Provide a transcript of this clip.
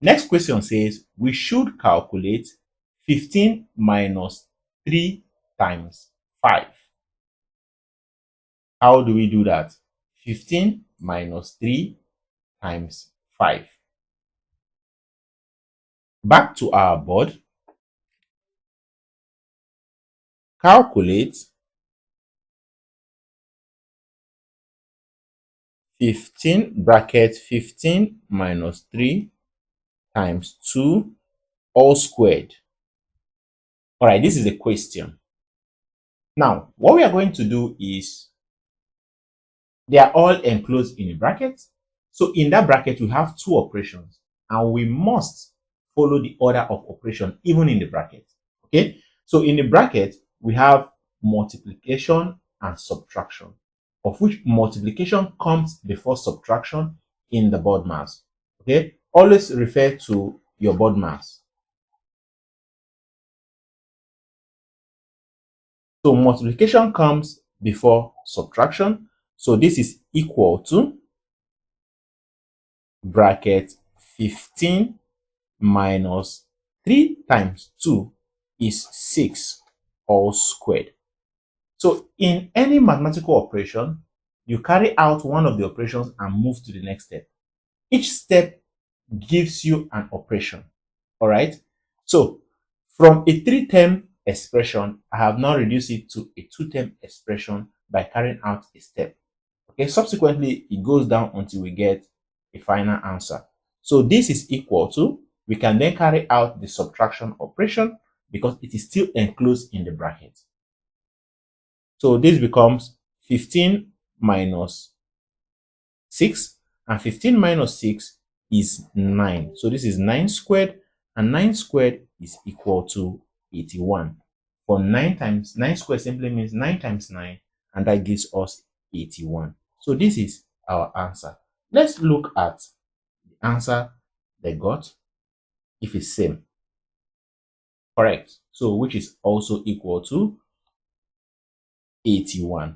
Next question says we should calculate 15 minus 3 times 5. How do we do that? 15 minus 3 times 5. Back to our board. Calculate 15 bracket 15 minus 3 times 2 all squared. All right, this is a question. Now, what we are going to do is they are all enclosed in a bracket. So in that bracket, we have two operations and we must follow the order of operation even in the bracket. Okay, so in the bracket, we have multiplication and subtraction, of which multiplication comes before subtraction in the BODMAS. Okay, always refer to your BODMAS. So multiplication comes before subtraction. So this is equal to bracket 15 minus 3 times 2 is 6 all squared. So in any mathematical operation, you carry out one of the operations and move to the next step. Each step gives you an operation. All right. So from a 3-term expression, I have now reduced it to a 2-term expression by carrying out a step. Okay. Subsequently, it goes down until we get a final answer. So this is equal to, we can then carry out the subtraction operation because it is still enclosed in the bracket. So this becomes 15 minus 6, and 15 minus 6 is 9. So this is 9 squared, and 9 squared is equal to 81. For 9 times 9 squared simply means 9 times 9, and that gives us 81. So this is our answer. Let's look at the answer they got. If it's same, correct, so which is also equal to 81.